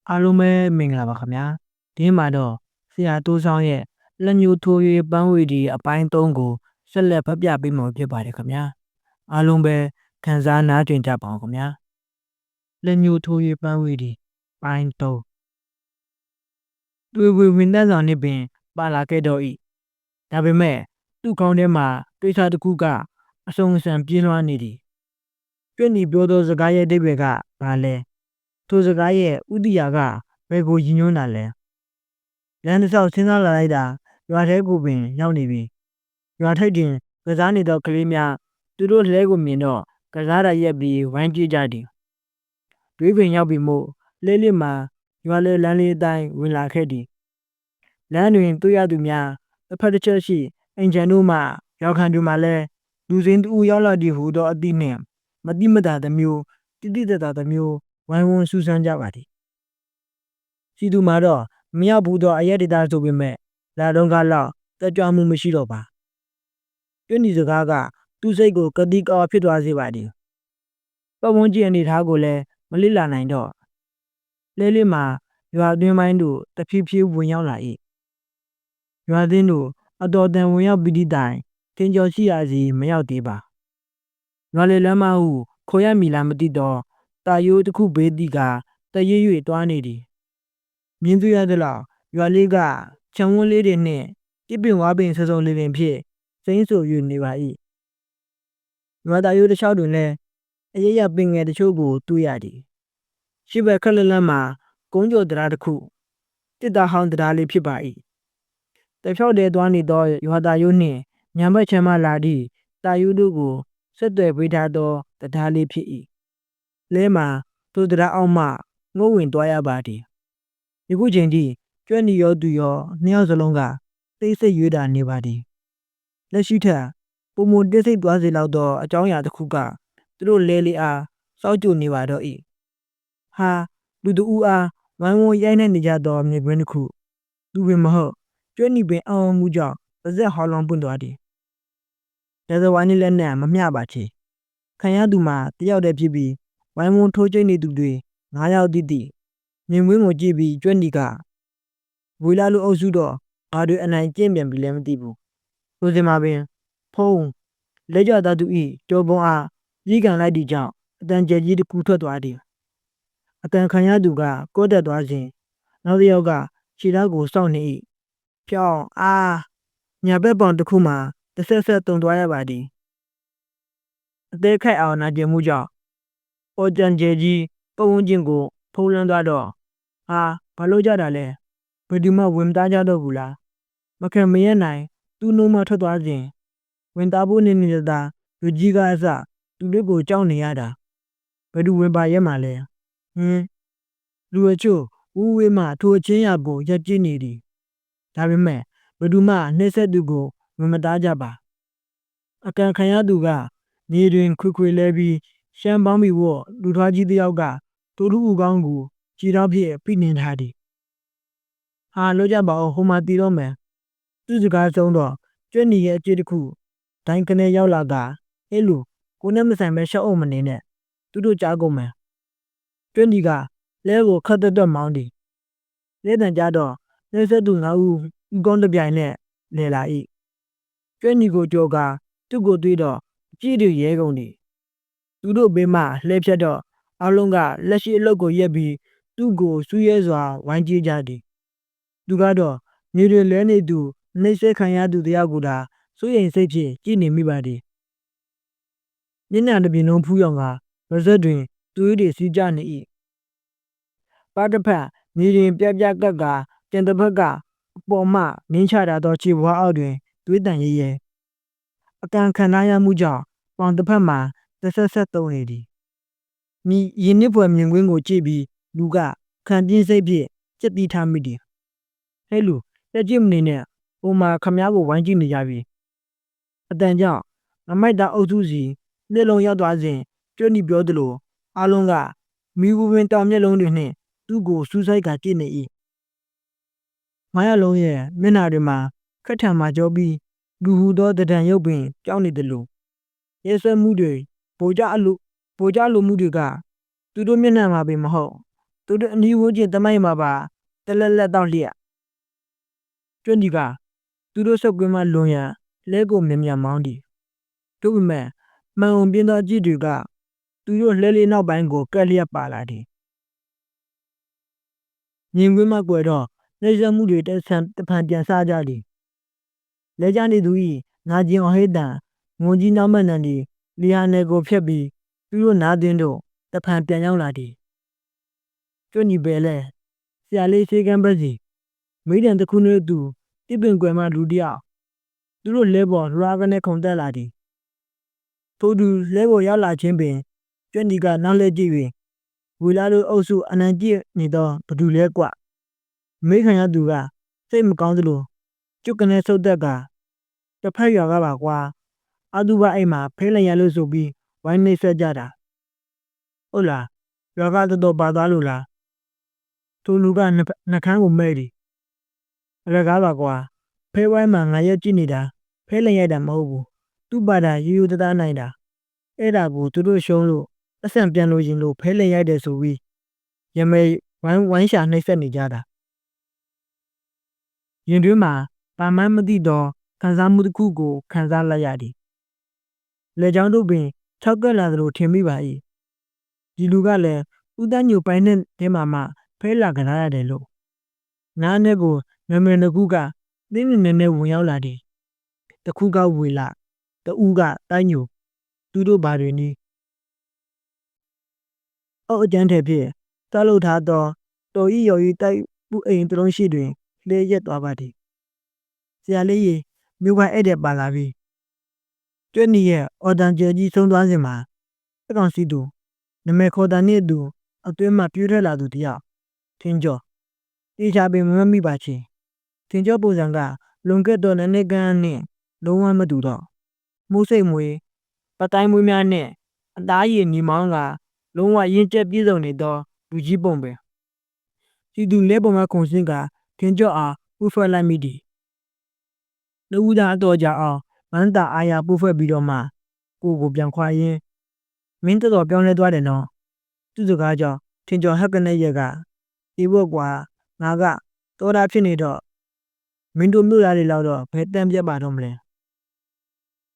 အားလုံးပဲမင်္ဂလာပါခင်ဗျာဒီမှာတော့ဆရာတိုးဆောင်ရဲ့လက်ညှိုးထိုး၍ပန်းဝေဒီအပိုင်း3ကိုဆက်လက်ဖတ်ပြပေးမှာဖြစ်ပါတယ်ခင်ဗျာအားလုံးပဲခံစားနားကျင်ကြပါအောင်ခင်ဗျာလက်ညှိုးထိုး၍ပန်းဝေဒီပိုင်း3တွေ့ဝေဝင်သက်ဆောင်နှင့်ပင်ပါလာခဲ့တော့၏ဒါပေမဲ့သူ့ခေါင်းထဲမှာကိစ္စတစ်ခုကအဆုံအဆံပြေးလွှားနေသည်ကြွညီပြောသောစကားရဲ့အဓိပ္ပာယ်ကဘာလဲထိုစကားရဲ့ဥဒိယာကဘယ်ကိုရည်ညွှန်းတာလဲလမ်းတစ်လျှောက်ဆင်းလာလိုက်တာရွာထဲကိုပင်ရောက်နေပြီရွာထိပ်တွင်ကစားနေသောကလေးများသူတို့လှဲကိုမြင်တော့ကစားတာရက်ပြီးဝိုင်းကြည့်ကြသည်တွေးပင်ရောက်ပြီမို့လဲလစ်မှာရွာလဲလမ်းလေးအတိုင်းဝင်လာခဲ့သည်လမ်းတွင်တွေ့ရသူများတစ်ဖက်တစ်ချက်ရှိအိမ်ခြံတို့မှရောက်ခံတို့မှလည်းလူစင်းတူရောက်လာသည်ဟုသောအသည့်နှင့်မတိမတာတစ်မျိုးတိတိတတ်တာတစ်မျိုးဝိုင်းဝန်းဆူဆန်းကြပါသည်စီသူမှာတော့မရောက်ဘူးတော့အရက်ဒေတာဆိုပေမဲ့လာတော့ကလောက်တက်ကြွမှုမရှိတော့ပါကျွန်းဒီစကားကသူ့စိတ်ကိုကတိကောက်ဖြစ်သွားစေပါသည်ပတ်ဝန်းကျင်အနေထားကိုလည်းမလစ်လာနိုင်တော့လဲလေးမှာရွာအတွင်းပိုင်းတို့တဖြည်းဖြည်းဝင်ရောက်လာ၏ရွာသင်းတို့အတော်တန်ဝင်ရောက်ပြီးသည့်တိုင်ထင်ကျော်ရှိရစီမရောက်သေးပါရွာလေလမ်းမဟုခေါ်ရမည်လားမသိတော့တာယိုးတစ်ခုဘေးသည်ကတရွေ့ရွေ့တွားနေသည်မြင်တွေ့ရသလောက်ရွာလေးကခြံဝန်းလေးတွေနှင့်တစ်ပင်ဝါပင်စုံစုံလင်လင်ဖြင့်စိမ့်ဆူ၍နေပါ၏ရွာတာယိုးတစ်လျှောက်တွင်လည်းအရရပင်ငယ်တချို့ကိုတွေ့ရသည်ရှေ့ဘက်ခက်လက်လက်မှာကုန်းကျော်တရားတစ်ခုတစ်သားဟောင်းတရားလေးဖြစ်ပါ၏တဖြောက်တည်းသွားနေသောရွာတာယိုးနှင့်ညံဘက်ချမ်းမလာသည့်တာယိုးတို့ကိုဆက်သွယ်ပေးထားသောတရားလေးဖြစ်၏လဲမှာထိုတရားအောက်မှငုတ်ဝင်သွားရပါသည်ယခုချိန်ထိကျွမ်းနီရောသူရောနှစ်ယောက်စလုံးကသိစိတ်ရွေးတာနေပါသည်လက်ရှိထက်ပုံမတိတ်ဆိတ်သွားစေလောက်သောအကြောင်းအရာတစ်ခုကသူတို့လဲလေးအားစောက်ကြိုနေပါတော့၏ဟာလူတူအားဝိုင်းဝန်းရိုက်နှက်နေကြသောမြေကွင်းတစ်ခုသူပင်မဟုတ်ကျွမ်းနီပင်အောင်မှုကြောင့်ပါဇက်ဟောင်းလောင်းပွင့်သွားသည်လက်စဝိုင်းလက်နဲ့မမျှပါချေခံရသူမှာတယောက်တည်းဖြစ်ပြီးဝိုင်းဝန်းထိုးကျိတ်နေသူတွေ9ယောက်တိမြင်ကွင်းကိုကြည့်ပြီးကျွမ်းနီကဝေလာလူအုပ်စုတော့ဘာတွေအနိုင်ကျင့်ပြန်ပြီလဲမသိဘူးဆိုစင်မှာပင်ဖုံးလက်ကြသားသူဤကြောပုံအားကြီးကန်လိုက်သည့်ကြောင့်အတန်ကျဲကြီးတစ်ခုထွက်သွားသည်အတန်ခံရသူကကိုးတက်သွားစဉ်နောက်တစ်ယောက်ကခြေထောက်ကိုစောင့်နေ၏ဖြောင်းအားညာဘက်ပေါင်တစ်ခုမှာတစ်ဆက်ဆက်တုံသွားရပါသည်အသေးခိုက်အောင်နာကျင်မှုကြောင့်အော်ကြံကျဲကြီးပတ်ဝန်းကျင်ကိုဖုံးလွှမ်းသွားတော့ဟာဘာလို့ကြတာလဲဘယ်သူမှဝင်သားကြတော့ဘူးလားမခံမရနိုင်သူ့နှုံးမထွက်သွားစဉ်ဝင်သားဖို့နေနေတာလူကြီးကအစသူတို့ကိုကြောက်နေရတာဘယ်သူဝင်ပါရဲမှာလဲလူအချို့ဦးဝေးမှထိုအချင်းရကိုရက်ကြည့်နေသည်ဒါပေမဲ့ဘယ်သူမှနှိမ့်ဆက်သူကိုဝင်မသားကြပါအကန်ခံရသူကနေတွင်ခွေခွေလဲပြီးရှမ်းပေါင်းပြီးဝလူထွားကြီးတစ်ယောက်ကတိုးထူးဦးကောင်းကိုခြေထောက်ဖြင့်ဖိနှင်ထားသည်ဟာလို့ကြပါဦးဟိုမှာတီတော့မယ်သူ့စကားဆုံးတော့ကျွတ်နီရဲ့အကြည့်တစ်ခုဒိုင်းကနေရောက်လာကဟဲ့လူကိုနဲ့မဆိုင်ပဲရှောက်အောင်မနေနဲ့သူတို့ကြားကုန်မယ်ကျွတ်နီကလဲကိုခတ်တက်မောင်းသည်လဲတန်ကြတော့လဲဆက်သူ9ဦးဦးကောင်းတစ်ပြိုင်နဲ့လဲလာ၏ကျွတ်နီကိုကြောကသူ့ကိုတွေးတော့အကြည့်တွေရဲကုန်သည်သူတို့ဘေးမှလှဲဖြတ်တော့အလုံးကလက်ရှိအလုပ်ကိုရက်ပြီးသူ့ကိုစူးရဲစွာဝိုင်းကြည့်ကြသည်သူကတော့မြေတွေလဲနေသူနှိမ့်ဆက်ခံရသူတယောက်ကိုသာစိုးရိမ်စိတ်ဖြင့်ကြည့်နေမိပါသည်မျက်နှာတစ်ပြင်လုံးဖူးရောင်ကပါးစပ်တွင်သွေးတွေစီးကျနေ၏ပါတစ်ဖက်မြေတွင်ပြပြကပ်ကကျန်တစ်ဖက်ကအပေါ်မှနင်းချတာသောခြေဘွားအောက်တွင်သွေးတန်ရဲရဲအကန်ခံရမှုကြောင့်ပေါင်တစ်ဖက်မှာတစ်ဆက်ဆက်တုံနေသည်မြည်ရင်းနှစ်ဖွယ်မြင်ကွင်းကိုကြည့်ပြီးလူကခံပြင်းစိတ်ဖြင့်ကြက်တီးထားမိသည်ဟဲ့လူတက်ကြည့်မနေနဲ့ဟိုမှာခမားကိုဝိုင်းကြည့်နေကြပြီအတန်ကြောင့်ငမိုက်သားအုပ်စုစီမျက်လုံးရောက်သွားစဉ်ကျွတ်နီပြောသလိုအားလုံးကမိဘူးပင်တောင်မျက်လုံးတွေနှင့်သူ့ကိုစူးစိုက်ကကြည့်နေ၏900လုံးရဲ့မျက်နှာတွေမှာခက်ထန်မှကြောပြီးလူဟူသောတဒံရုပ်ပင်ကြောက်နေတယ်လို့ရဲဆွဲမှုတွေဗိုလ်ကြလိုမှုတွေကသူတို့မျက်နှာမှာပင်မဟုတ် သူတို့အနီးဝန်းကျင်တမိုင်းမှာပါတလက်လက်တောက်လျက်ကျွန်းဒီကသူတို့ဆုပ်ကွင်းမှလွန်ရန်လဲကိုမြင်မြန်မောင်းသည်တို့ပေမဲ့မှန်ုံပြင်းသောအကြည့်တွေကသူတို့လှဲလေးနောက်ပိုင်းကိုကက်လျက်ပါလာသည်မြင်ကွင်းမှကွယ်တော့နှိမ့်ဆက်မှုတွေတဖန်ပြန်စားကြသည်လဲကြနေသူ၏နာကျင်အောင်ဟိတ်တံငုံကြီးနောက်မှန်တန်သည်လီဟာနယ်ကိုဖျက်ပြီးသူတို့နားတင်းတို့တဖန်ပြန်ရောက်လာသည်ကျွန်းဒီပဲလဲဆရာလေးစေကံပစီမိဒံတစ်ခုနှင့်သူတစ်ပင်ကွယ်မှလူတယောက်သူတို့လဲပေါ်လွားကနေခုန်တက်လာသည်ထို့သူလဲပေါ်ရောက်လာခြင်းပင်ကျွန်းဒီကနောက်လဲကြည့်၍ဝီလာတို့အုပ်စုအနံကြည့်နေသောဘသူလဲကွမိခံရသူကစိတ်မကောင်းသလိုကျုပ်ကနေဆုတ်သက်ကတစ်ဖက်ရွာကပါကွာအတူပါအိမ်မှာဖိလန်ရလို့ဆိုပြီးဝိုင်းနေဆက်ကြတာဟုတ်လားရွာကတော်ပါသွားလို့လားထိုလူကနှခမ်းကိုမဲ့သည်အလကားပါကွာဖဲဝိုင်းမှာငါရက်ကြည့်နေတာဖဲလန်ရိုက်တာမဟုတ်ဘူးသူ့ပါတာရိုးရိုးသားနိုင်တာအဲ့ဒါကိုသူတို့ရှုံးလို့အဆန်ပြန်လို့ရင်လို့ဖဲလန်ရိုက်တယ်ဆိုပြီးရမဲဝိုင်းရှာနှိပ်စက်နေကြတာရင်တွင်းမှာပါမန်းမသိတော့ခံစားမှုတစ်ခုကိုခံစားလိုက်ရသည်လေချောင်းတို့ပင်၆ကက်လာသလိုထင်မိပါ၏ဒီလူကလည်းဦးတန်းညိုပိုင်းနဲ့တဲမှာမှဖဲလာကြရတယ်လို့နားနဲ့ကိုနမည်နှစ်ခုကသင်းနေနဲ့ဝင်ရောက်လာသည်တစ်ခုကဝေလာတူးကတိုင်းညိုသူတို့ဘာတွေနည်းအောက်အကျန်းထဲဖြင့်တလှုပ်ထားသောတော်ဤရော်ဤတိုက်မှုအိမ်တလုံးရှိတွင်လဲရက်သွားပါသည်ဆရာလေးရေမြို့ကဧည့်သည်ပါလာပြီကျွတ်နီရဲ့အော်တန်ကျဲကြီးဆုံးသွားစဉ်မှာအကောင်စီသူနမဲခေါ်တာနှင့်သူအတွင်းမှပြွေးထွက်လာသူတယောက်ထင်းကျော်တေချာပင်မမမိပါချေထင်းကျော်ပုံစံကလွန်ခဲ့တော့နည်းကန်းနှင့်လုံးဝမတူတော့မိုးစိတ်မွေပတိုင်းမွေးများနှင့်အသားရည်ညီမောင်းကလုံးဝရင့်ကျက်ပြည့်စုံနေသောလူကြီးပုံပင်စီသူလဲပုံမှခုံစင်းကထင်းကျော်အားပူဖွဲ့လိုက်မိသည်လူဦးသားအတော်ကြအောင်မန်းတာအားရပူဖွဲ့ပြီးတော့မှကိုပြန်ခွာရင်းမင်းတော်ပြောင်းလဲသွားတယ်နော်သူ့စကားကြောင့်ထင်ကျော်ဟက်ကနေရကဒီဘက်ကွာငါကတော်တာဖြစ်နေတော့မင်းတို့မြို့သားတွေလောက်တော့ဘယ်တမ်းပြတ်ပါတော့မလဲ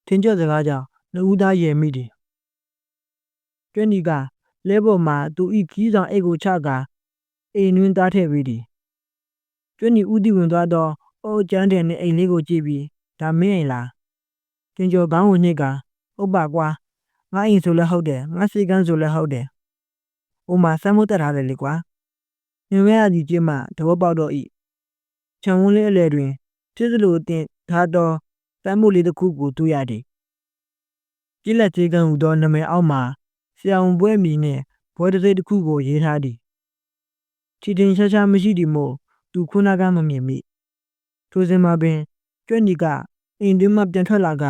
ထင်ကျော်စကားကြောင့်လူဦးသားရဲ့မိတယ်ကျွန်းဒီကလဲပေါ်မှာသူဤခီးဆောင်အိတ်ကိုချကာအိမ်နွင်းသားထည့်ပြီးသည်ကျွန်းဒီဦးတီဝင်သွားတော့အိုးကျန်းတဲ့နဲ့အိမ်လေးကိုကြည့်ပြီးဒါမင်းအိမ်လားထင်ကျော်ခေါင်းကိုညှစ်ကဟုတ်ပါကွာငါအိမ်ဆိုလဲဟုတ်တယ်ငါစီကန်းဆိုလဲဟုတ်တယ်။အိုမှာစမ်းမတက်ထားတယ်လေကွာ။မြင်ရသည်ကြည့်မှသဘောပေါက်တော့ဤ။ခြံဝန်းလေးအလဲတွင်ဖြစ်စလိုတင်ထားသောစမ်းမို့လေးတစ်ခုကိုတွေ့ရသည်။ကြည့်လက်သေးကန်းဟူသောနာမည်အောက်မှာဆရာဝန်ပွဲမီနှင့်ဘွဲတစ်စိတ်တစ်ခုကိုရေးထားသည်။ချီတင်ရှားရှားမရှိသည်မို့သူခုနကမမြင်မိ။ထိုစဉ်မှာပင်ကျွတ်နီကအိမ်တွင်းမှပြန်ထွက်လာက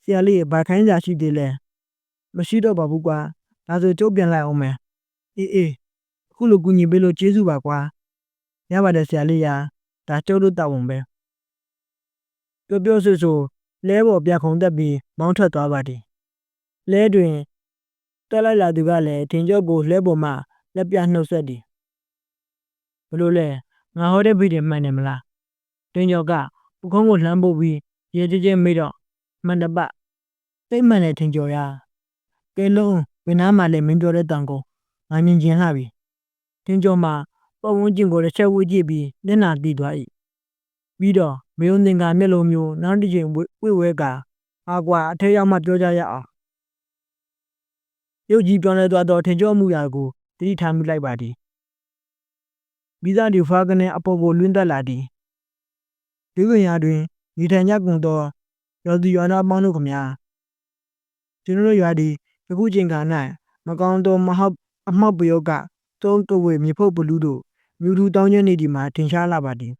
ဆရာလေးဘာခိုင်းစာရှိသေးလဲ။မရှိတော့ပါဘူးကွာ။ဒါဆိုကျုပ်ပြန်လိုက်အောင်မယ်။အေးအခုလိုကူညီပေးလို့ကျေးဇူးပါကွာရပါတယ်ဆရာလေးရာဒါကျုပ်တို့တာဝန်ပဲပြောဆိုလဲပေါ်ပြခုံတက်ပြီးမောင်းထွက်သွားပါသည်လဲတွင်တက်လိုက်လာသူကလည်းထင်ကျော်ကိုလဲပေါ်မှလက်ပြနှုတ်ဆက်သည်ဘလို့လဲငါဟောတဲ့ဗီဒီယိုမှန်တယ်မလားထင်ကျော်ကပခုံးကိုလှမ်းပုတ်ပြီးရေကြဲမိတော့မှန်တပတ်သိမ့်မှန်တယ်ထင်ကျော်ရာကဲလုံးဘယ်နားမှလဲမင်းပြောတဲ့တန်ကိုငါမြင်ကျင်လှပြီထင်းကျော်မှာပတ်ဝန်းကျင်ကိုတစ်ချက်ဝေးကြည့်ပြီးမျက်နှာတီးသွား၏ပြီးတော့မယုံသင်္ကာမျက်လုံးမျိုးနောက်တစ်ချိန်ဝေဝဲကအာကွာအထက်ရောက်မှပြောကြရအောင်ရုပ်ကြီးပြောင်းလဲသွားသောထင်ကျော်မှုရာကိုတတိထားမိလိုက်ပါသည်မိသားစုဖားကနေအပေါ်ကိုလွင့်တက်လာသည်ဒီဝင်ရာတွင်နေထိုင်ကြကုန်သောရော်သူရွာသားပေါင်းတို့ခမများကျွန်တော်တို့ရွာသည်အခုချိန်ခါ၌မကောင်းသောမဟုတ်အမောက်ပယောကသုံးကဝေမြေဖုတ်ပလူးတို့မြူထူတောင်းကျနေဒီမှာထင်ရှားလာပါသည်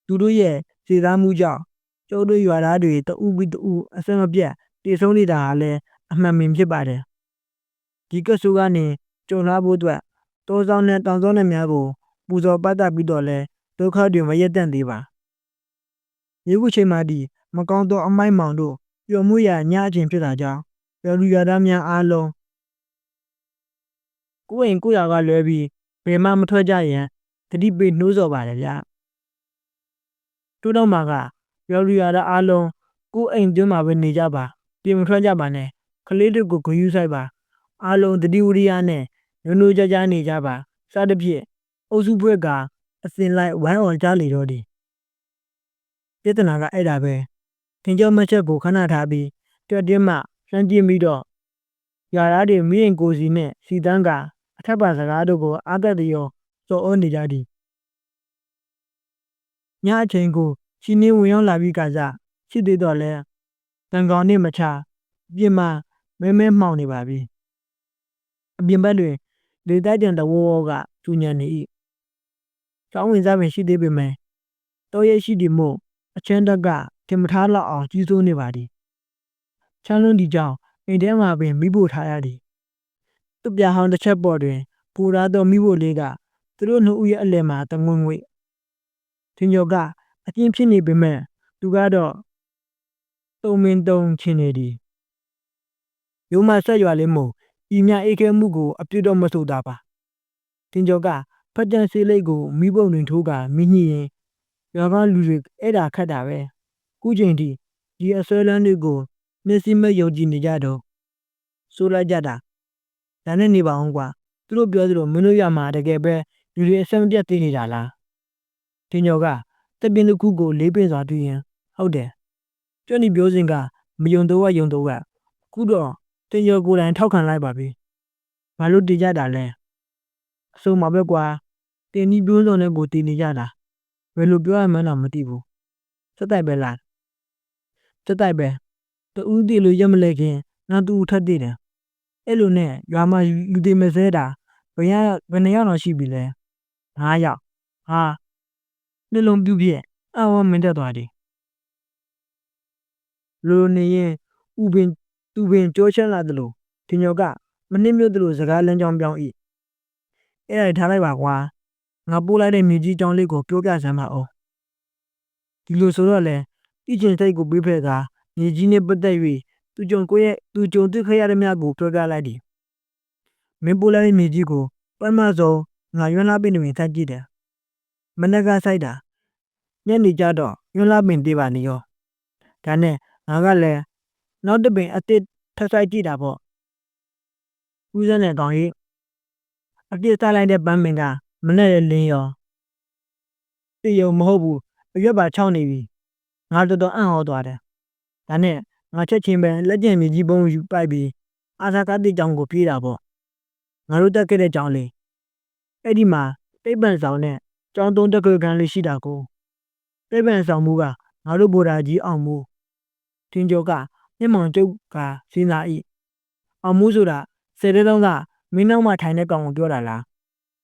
သူတို့ရဲ့စေသားမှုကြောင့်ကျုပ်တို့ရွာသားတွေတအူးပြီးတအူးအဆက်မပြတ်တည်ဆုံးနေတာဟာလည်းအမှန်ပင်ဖြစ်ပါတယ်ဒီကဆုကနေကြုံလာဖို့အတွက်တောဆောင်နဲ့တောင်စောနဲ့များကိုပူဇော်ပတ်သက်ပြီးတော့လဲဒုက္ခတွေမရက်တန့်သေးပါရေခုချိန်မှဒီမကောင်းသောအမိုက်မောင်တို့ပျော်မှုရာညအချိန်ဖြစ်တာကြောင့်ရွာလူရွာသားများအားလုံး ကိုယ့်အိမ်ကိုယ့်ရွာကလွဲပြီးဘယ်မှမထွက်ကြရန်သတိပေးနှိုးဆော်ပါတယ်ဗျတို့တော့မှာကရွာလူရွာသားအားလုံးကိုယ့်အိမ်တွင်းမှာပဲနေကြပါပြင်မထွက်ကြပါနဲ့ကလေးတွေကိုဂရုစိုက်ပါအားလုံးသတိဝိရိယနဲ့နိုးနိုးကြားကြားနေကြပါစသဖြင့်အုပ်စုဖွဲ့ကအစဉ်လိုက်ဝိုင်းအောင်ကြားလေတော့သည်ပြဿနာကအဲ့ဒါပဲသင်ကြောမချက်ကိုခဏထားပြီးတွက်တင်းမှလှမ်းကြည့်ပြီးတော့ရွာသားတွေမိရင်ကိုစီနဲ့စီတန်းကအထက်ပါစကားတို့ကိုအာသက်တရောစော်ဩနေကြသည်ညအချိန်ကိုရှင်းနေဝင်ရောက်လာပြီးကစားရှိသေးတော့လဲတန်ကောင်နဲ့မချပြင်မှာမဲမှောင်နေပါပြီအပြင်ဘက်တွင်လေတိုက်တံတဝေါကကျူညံနေ၏ကျောင်းဝင်စားပင်ရှိသေးပေမဲ့တော့ရဲရှိသည်မို့အချမ်းတက်ကထင်မထားလောက်အောင်ကြီးစိုးနေပါသည်ချမ်းလွန်းဒီကြောင့်အိမ်ထဲမှာပင်မိဖို့ထားရသည်သူ့ပြဟောင်းတစ်ချက်ပေါ်တွင်ပူရာသောမိဖို့လေးကသူတို့နှစ်ဦးရဲ့အလယ်မှာတငွေငွေထင်ကျော်ကအပြင်းဖြစ်နေပေမဲ့သူကတော့တုံမင်းတုံချင်နေသည်ရိုးမဆက်ရွာလေးမို့ဤမြအေးခဲမှုကိုအပြစ်တော့မဆိုတာပါထင်ကျော်ကဖက်တန်ဆေးလိပ်ကိုမိဘုံတွင်ထိုးကမိညှိရင်ရွာကလူတွေအဲ့ဒါခတ်တာပဲခုချိန်ထိဒီအစွဲလန်းတွေကိုမျက်စိမဲ့ယုံကြည်နေကြတော့ဆိုလိုက်ကြတာဒါနဲ့နေပါအောင်ကွာသူတို့ပြောသလိုမင်းတို့ရမှာတကယ်ပဲလူတွေအဆက်မပြတ်သိနေတာလားထင်ကျော်ကတပင်းတစ်ခုကိုလေးပင်စွာတွေ့ရင်ဟုတ်တယ်ကျွတ်နီပြောစဉ်ကမယုံတော့ယုံတော့ခုတော့တင်ကျော်ကိုယ်တိုင်ထောက်ခံလိုက်ပါပြီဘာလို့တည်ကြတာလဲအစုံမှာပဲကွာတင်ဒီပြောစုံနဲ့ကိုတည်နေကြတာဘယ်လိုပြောရမှန်းတော့မသိဘူးစက်တိုက်ပဲလားစက်တိုက်ပဲတူးတည်လို့ရမလဲခင်နောက်တူထပ်တည်တယ်အဲ့လိုနဲ့ရွာမှာလူတွေမစဲတာဘယ်နှစ်ယောက်တော့ရှိပြီလဲ9ယောက်ဟာနှလုံးပြုတ်ပြည့်အဝမင်းတက်သွားတယ်လိုနေရင်ဥပင်သူပင်ကြောချမ်းလာသလိုထင်ကျော်ကမနှိမ့်မြို့သလိုစကားလမ်းကြောင်းပြောင်း၏အဲ့ဒါထားလိုက်ပါကွာငါပို့လိုက်တဲ့မြေကြီးကြောင်းလေးကိုပြောပြစမ်းပါအောင်ဒီလိုဆိုတော့လေတိကျင်စိတ်ကိုပေးဖက်ကမြေကြီးနဲ့ပတ်သက်၍သူကြုံတွေ့ခဲ့ရတဲ့များကိုပြောပြလိုက်သည်မင်းပို့လိုက်တဲ့မြေကြီးကိုပထမဆုံးငါရွမ်းလာပင်တွင်ထပ်ကြည့်တယ်မနက်ကဆိုင်တာညနေကျတော့ရွမ်းလာပင်တေးပါနေရောဒါနဲ့ငါကလည်းနောက်တစ်ပင်အစ်စ်ထပ်ဆိုင်ကြည့်တာပေါ့ဦးစန်းနဲ့တောင်ကြီးအပြစ်စားလိုက်တဲ့ပန်းပင်ကမနဲ့လင်းရောတေယုံမဟုတ်ဘူးအရွက်ပါချောင်းနေပြီငါတော်တော်အံ့ဩသွားတယ်ဒါနဲ့ငါချက်ချင်းပဲလက်ကျန်မြေကြီးပုံးယူပိုက်ပြီးအာသာကတိကြောင်ကိုပြေးတာပေါ့ငါတို့တက်ခဲ့တဲ့ကြောင်လေးအဲ့ဒီမှာတိတ်ပန်ဆောင်နဲ့ကြောင်သုံးတက်ကကန်လေးရှိတာကိုတိတ်ပန်ဆောင်မှုကငါတို့ဗိုလ်သားကြီးအောင်မှုထင်ကျော်ကမျက်မှောင်ကျုပ်ကစဉ်းစား၏အောင်မှုဆိုတာ10တဲသုံးကမင်းနောက်မှထိုင်တဲ့ကောင်ကိုပြောတာလား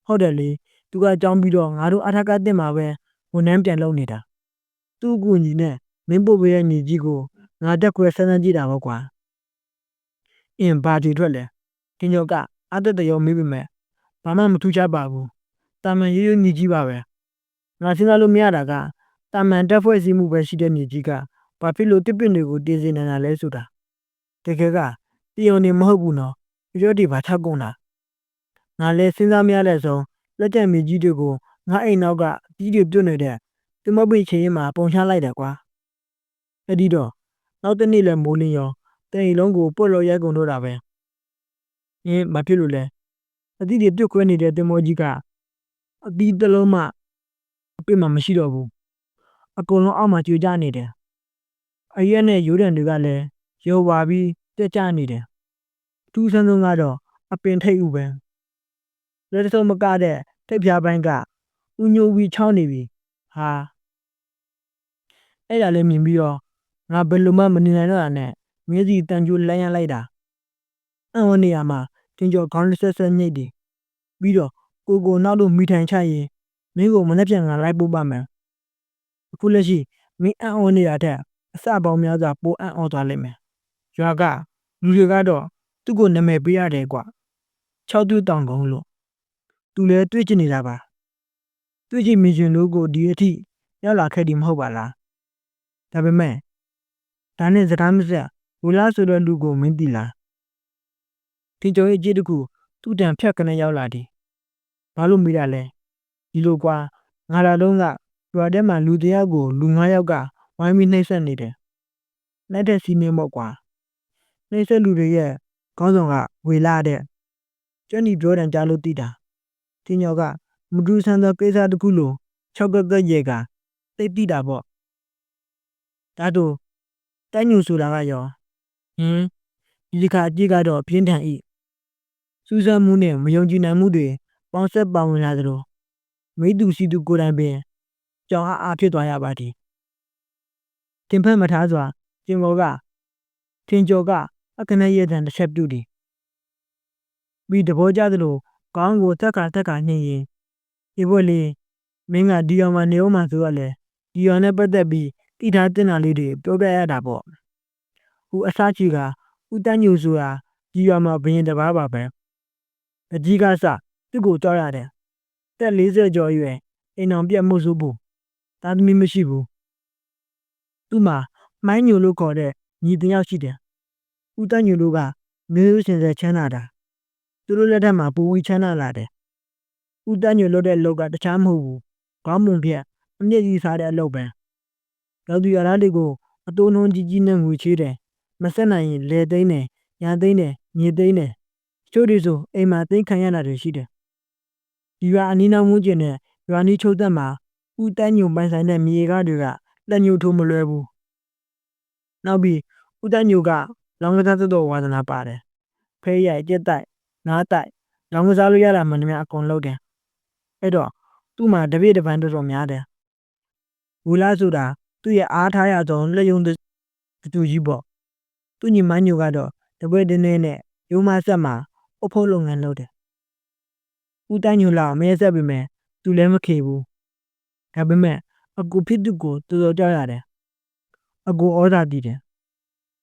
ဟုတ်တယ်လေသူကကြောင်းပြီးတော့ငါတို့အထာကတက်မှာပဲဝန်ထမ်းပြန်လုပ်နေတာသူ့အကူကြီးနဲ့မင်းပို့ပေးတဲ့မြေကြီးကိုငါတက်ခွဲဆန်းဆန်းကြည့်တာပေါ့ကွာအင်းဘာဒီထွက်လဲထင်ကျော်ကအသက်တရောမေးပေမဲ့ဘာမှမထူးခြားပါဘူးတာမန်ရိုးရိုးမြေကြီးပါပဲငါစဉ်းစားလို့မရတာကတာမန်တက်ဖွဲ့စည်းမှုပဲရှိတဲ့မြေကြီးကဘာဖြစ်လို့တစ်ပင်တွေကိုတည်စေနေတာလဲဆိုတာတကယ်ကတရားနေမဟုတ်ဘူးနော်ပြောဒီဘာထပ်ကုန်တာငါလည်းစဉ်းစားမရတဲ့ဆုံးလက်ကျန်မြေကြီးတွေကိုငါအိမ်နောက်ကအကြီးတွေပြုတ်နေတဲ့သူမပိတ်ချင်ရင်မှာပုံချလိုက်တယ်ကွာအဲ့ဒီတော့နောက်တစ်နေ့လဲမိုးလင်းရောတအိမ်လုံးကိုပွက်လို့ရိုက်ကုန်တော့တာပဲမဖြစ်လို့လဲအသီးတွေပြုတ်ခွဲနေတဲ့တင်မောကြီးကအသီးတစ်လုံးမှအပစ်မှမရှိတော့ဘူးအကုန်လုံးအောက်မှာကျွေကြနေတယ်အရက်နဲ့ရိုးတံတွေကလည်းရောပါပြီးတက်ကြနေတယ်ထူးဆန်းဆုံးကတော့အပင်ထိတ်ဥပဲလက်စုံမကတဲ့ထိတ်ပြားပိုင်းကဥညိုပြီးချောင်းနေပြီဟာအဲ့ဒါလည်းမြင်ပြီးတော့ငါဘယ်လိုမှမနေနိုင်တော့တာနဲ့မျက်စိတန်ကြိုးလမ်းရလိုက်တာအံ့ဩနေရမှာတင်ကျော်ခေါင်းဆက်ဆက်ညိတ်တယ်ပြီးတော့ကိုနောက်လို့မိထိုင်ချရင်မင်းကိုမနှက်ပြန်ငါလိုက်ပို့ပါမယ်အခုလက်ရှိမင်းအံ့ဩနေတာတဲ့အစပေါင်းများစွာပိုအံ့ဩသွားလိမ့်မယ်ရွာကလူတွေကတော့သူ့ကိုနာမည်ပေးရတယ်ကွ6တူတောင်ကုန်းလို့သူလည်းတွေ့ချင်နေတာပါတွေ့ချင်မြင်ချင်လို့ကိုဒီအထိရောက်လာခဲ့တယ်မဟုတ်ပါလားဒါပေမဲ့ဒါနဲ့စကားမဆက်ဝလာဆိုတဲ့လူကိုမင်းသိလားထင်ကျော်ရဲ့အကြည့်တစ်ခု သူ့တန်ဖြတ်ကနေရောက်လာသည်ဘာလို့မေးတာလဲဒီလိုကွာငါလာတော့ကရွာထဲမှာလူတယောက်ကိုလူ9ယောက်ကဝိုင်းပြီးနှိပ်စက်နေတယ်လက်ထက်စီးမင်းမော့ကွာနှိပ်စက်လူတွေရဲ့ခေါင်းဆောင်ကဝေလာတဲ့ကျွမ်းဒီပြောတယ်ကြားလို့သိတာတင်ညော်ကမဒူဆန်သောကိစ္စတစ်ခုလို6 ကရေကသိသိတာပေါ့ဒါတို့တိုင်းညူဆိုတာကရောဒီခါအကြည့်ကတော့ပြင်းထန်ဤစူးစမ်းမှုနဲ့မယုံကြည်နိုင်မှုတွေပေါင်းဆက်ပါဝင်လာသလိုမိသူစီသူကိုယ်တိုင်ပင်ကြောင်အားဖြစ်သွားရပါသည်တင်ဖက်မထားစွာထင်ကျော်ကအကနရဲ့တန်တစ်ချက်ပြုသည်ပြီးတဘောကြသလိုကောင်းကိုတက်ခါနှင်းရင်ဒီဘွက်လေးမင်းကဒီအောင်မှနေအောင်မှဆိုရလဲဒီအောင်နဲ့ပတ်သက်ပြီးတိထားတင်တာလေးတွေပြောပြရတာပေါ့ဦးအစားချီကဦးတန်းညူဆိုတာဒီအောင်မှဘရင်တပားပါပဲအကြီးကစသူ့ကိုကြောက်ရတယ်တက်40ကျော်ရွယ်အိမ်အောင်ပြတ်မှုစုဖို့သားသမီးမရှိဘူးသူ့မှာမိုင်းညူလို့ခေါ်တဲ့ညီတယောက်ရှိတယ်ဦးတန်းညူလို့ကမျိုးစင်ဆက်ချမ်းသာတာသူတို့လက်ထက်မှာပူဝီချမ်းသာလာတယ်ဦးတန်းညူလို့တဲ့လောက်ကတခြားမဟုတ်ဘူးခေါင်းမုံပြက်အမျက်ကြီးစားတဲ့အလုပ်ပဲရောက်သူရသားတွေကိုအတိုးနှုံးကြီးနဲ့ငွေချေးတယ်မဆက်နိုင်ရင်လေသိန်းတယ်ညာသိန်းတယ်မြေသိန်းတယ်ချို့တွေဆိုအိမ်မှာသိန်းခံရတာတွေရှိတယ်ဒီရွာအနီးနားဝန်းကျင်နဲ့ရွာနီးချုပ်သက်မှာဦးတန်းညူပိုင်ဆိုင်တဲ့မြေကားတွေကလက်ညှိုးထိုးမလွယ်ဘူးနောက်ပြီးဦးတန်းညူကလောင်းကစားတော်ဝါသနာပါတယ်ဖဲရိုက်ကြက်တိုက်နားတိုက်လောင်းကစားလို့ရတာမှန်သမျှအကုန်လုပ်တယ်အဲ့တော့သူ့မှာတပြည့်တပန်းတော်များတယ်ဝူလာဆိုတာသူ့ရဲ့အားထားရဆုံးလက်ယုံတူကြီးပေါ့သူ့ညီမညူကတော့တပွဲတင်းနဲ့ရုံးမဆက်မှာအဖို့လုပ်ငန်းလုပ်တယ်ဦးတန်းညူလောက်မရဆက်ပြီမဲ့သူလည်းမခေဘူးဒါပေမဲ့အကူဖြစ်သူကိုတော်တော်ကြောက်ရတယ်အကူဩဇာတည်တယ်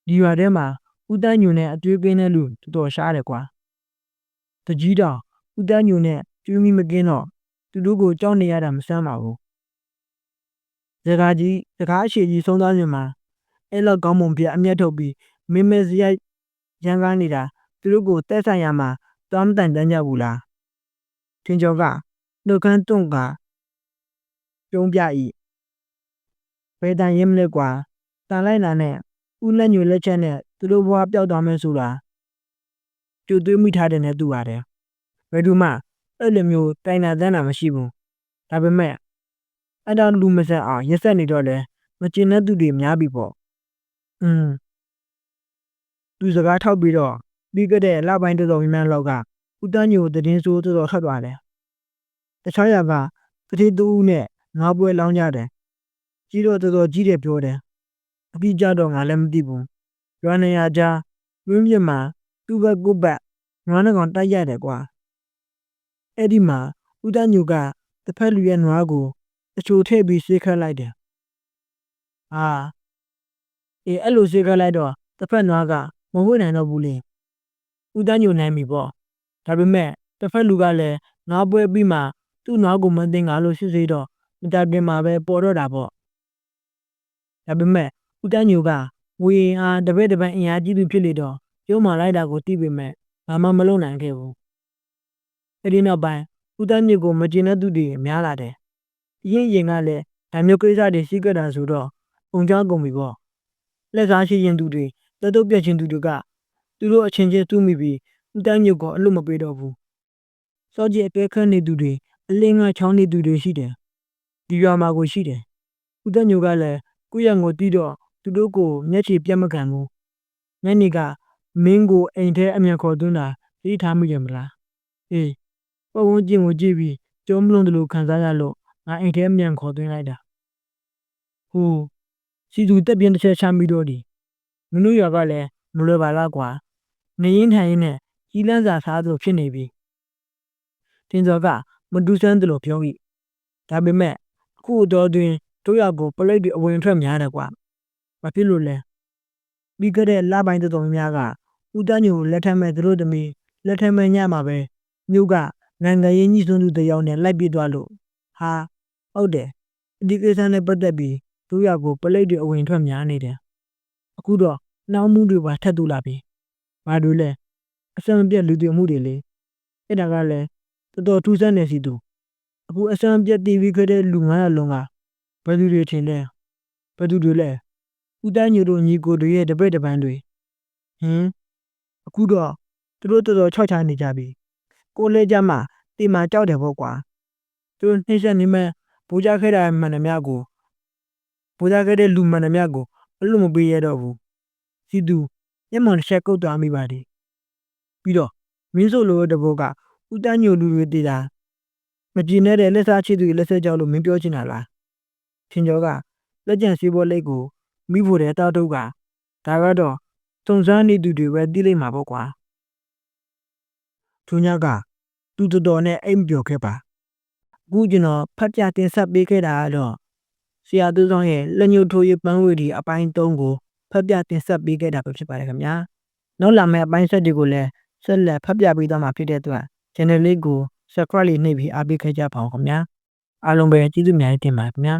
ဒီရွာထဲမှာဦးတန်းညူနဲ့အကျွေးကင်းတဲ့လူတော်တော်ရှားတယ်ကွာတကြီးတောင်ဦးတန်းညူနဲ့ကျွေးမိမကင်းတော့သူတို့ကိုကြောက်နေရတာမဆန်းပါဘူးစကားအရှိကြီးဆုံးသွားမြင်မှာအဲ့လောက်ကောင်းမွန်ပြအမျက်ထုတ်ပြီးမင်းမဲစရိုက်ရန်ကားနေတာသူတို့ကိုတက်ဆိုင်ရမှာတောင်းတန်တန်းကြဘူးလားထင်ကျော်ကနှုတ်ခမ်းတွန့်ကပြုံးပြဤဘယ်တန်ရင်မလဲကွာတန်လိုက်တာနဲ့ဦးလက်ညွေလက်ချက်နဲ့သူတို့ဘွားပျောက်သွားမယ်ဆိုတာကြိုတွေးမိထားတယ်နဲ့တူပါတယ်ဘယ်သူမှအဲ့လိုမျိုးတိုင်တာတန်းတာမရှိဘူးဒါပေမဲ့အဲ့တော့လူမဆက်အောင်ရက်ဆက်နေတော့လဲမကျင်တဲ့သူတွေများပြီပေါ့သူစကားထောက်ပြီးတော့ပြီးကြတဲ့လပိုင်းတော်များများလောက်ကဦးတန်းညိုသတင်းဆိုးတော်ထွက်သွားတယ်တခြားရကတတိတူးနဲ့ငါးပွဲလောင်းကြတယ်ကြီးတော့တော်ကြီးတယ်ပြောတယ်အပြီးကြတော့ငါလည်းမသိဘူးရွာနေရကြားဝင်းမြစ်မှာသူ့ဘက်ကိုဘက်နွားနှကောင်တိုက်ရတယ်ကွာအဲ့ဒီမှာဦးတန်းညိုကတစ်ဖက်လူရဲ့နွားကိုအချိုထည့်ပြီးဆေးခတ်လိုက်တယ်အဲ့လိုဆေးခတ်လိုက်တော့တစ်ဖက်နွားကမဝှေ့နိုင်တော့ဘူးလေဦးတန်းညိုနိုင်ပြီပေါ့ဒါပေမဲ့တစ်ဖက်လူကလည်းနွားပွဲပြီးမှသူ့နွားကိုမသိငါလို့စစ်ဆေးတော့မကြခင်မှာပဲပေါ်တော့တာပေါ့ဒါပေမဲ့ဦးတန်းညိုကဝေအားတပည့်တပန်းအင်အားကြီးသူဖြစ်လေတော့ရုံးမှလိုက်တာကိုသိပေမဲ့ဘာမှမလုပ်နိုင်ခဲ့ဘူးအဲ့ဒီနောက်ပိုင်းဦးတန်းညိုကိုမကျင်တဲ့သူတွေများလာတယ်ရင်ကလည်းဒါမျိုးကိစ္စတွေရှိကြတာဆိုတော့ုံကြောင်းကုန်ပြီပေါ့လက်စားရှိရင်သူတွေတက်တုတ်ပြက်ချင်းသူတွေကသူတို့အချင်းချင်းတူးမိပြီးဦးတန်းညိုကအလို့မပေးတော့ဘူးစောကြီးအကဲခန့်နေသူတွေအလင်းငါချောင်းနေသူတွေရှိတယ်ဒီရွာမှာကိုရှိတယ်ဦးတန်းညိုကလည်းကိုယ့်ရငိုတီးတော့သူတို့ကိုမျက်ခြေပြတ်မခံဘူးညနေကမင်းကိုအိမ်ထဲအမြန်ခေါ်သွင်းတာသိထားမိတယ်မလားအေးပတ်ဝန်းကျင်ကိုကြည့်ပြီးကြုံမလုံးတယ်လို့ခံစားရလို့ငါအိမ်ထဲအမြန်ခေါ်သွင်းလိုက်တာဟိုစီသူတက်ပြင်းတစ်ချက်ချမ်းပြီးတော့ဒီမင်းတို့ရွာကလည်းမလွယ်ပါလားကွာနေရင်ထိုင်ရင်နဲ့ကြီးလန်းစာစားသလိုဖြစ်နေပြီတင်စော်ကမတူးဆန်းသလိုပြော၏ဒါပေမဲ့အခုတော်တွင်တို့ရွာကိုပလိတ်တွေအဝင်ထွက်များတယ်ကွာမဖြစ်လို့လဲပြီးခဲ့တဲ့လပိုင်းတော်များကဦးတန်းညိုလက်ထက်မဲ့သူတို့သမီးလက်ထက်မဲ့ညမှာပဲမြို့ကနိုင်ငံရေးကြီးစွန်းသူတယောက်နဲ့လိုက်ပြသွားလို့ဟာဟုတ်တယ်ဒီကိစ္စနဲ့ပတ်သက်ပြီးတို့ရွာကိုပလိတ်တွေအဝင်ထွက်များနေတယ်အခုတော့နှောင်းမှုတွေပါထပ်တူလာပြီဘာလို့လဲအစမပြတ်လူတွေမှုတွေလေ အဲ့ဒါကလည်းတော်တော်ထူးဆန်းနေစီသူအခုအစမ်းပြတ်တည်ပြီးခဲ့တဲ့လူ900လုံးကဘယ်သူတွေထင်လဲဘယ်သူတွေလဲဦးတိုင်းညိုတို့ညီကိုတွေရဲ့တပည့်တပန်းတွေဟင်အခုတော့သူတို့တော်တော်ချော့ချနေကြပြီကိုလဲကြမှာတေမာကြောက်တယ်ပေါ့ကွာသူတို့နှိမ့်ဆက်နေမဲ့ပူကြခဲ့တာမှန်တယ်များကိုပူကြခဲ့တဲ့လူမှန်တယ်များကိုအလို့မပေးရတော့ဘူးစီသူမျက်မှောင်တစ်ချက်ကုတ်သွားမိပါသည်ပြီးတော့မင်းဆိုလိုတဲ့ဘောကဦးတိုင်းညိုလူတွေတည်တာမကြည်နေတဲ့လက်စားချစ်သူလက်ဆက်ကြောက်လို့မင်းပြောချင်တာလားချင်းကျော်ကလက်ကျန်စီဘောလိတ်ကိုမိဖို့တဲ့တောက်တုတ်ကဒါကတော့စုံစမ်းနေသူတွေပဲသိလိမ့်မှာပေါ့ကွာသူညကသူတော်တော်နဲ့အိမ်ပြောခဲ့ပါအခုကျွန်တော်ဖတ်ပြတင်ဆက်ပေးခဲ့တာကတော့ဆရာသူဆောင်ရဲ့လက်ညှိုးထိုးရပန်းဝေဒီအပိုင်း3ကိုဖတ်ပြတင်ဆက်ပေးခဲ့တာပဲဖြစ်ပါတယ်ခင်ဗျာနောက်လာမယ့်အပိုင်း7တွေကိုလည်းဆက်လက်ဖတ်ပြပေးသွားမှာဖြစ်တဲ့အတွက် channel လေးကို subscribe လေးနှိပ်ပြီးအားပေးခဲ့ကြပါဦးခင်ဗျာအားလုံးပဲကျေးဇူးများတင်ပါတယ်ခင်ဗျာ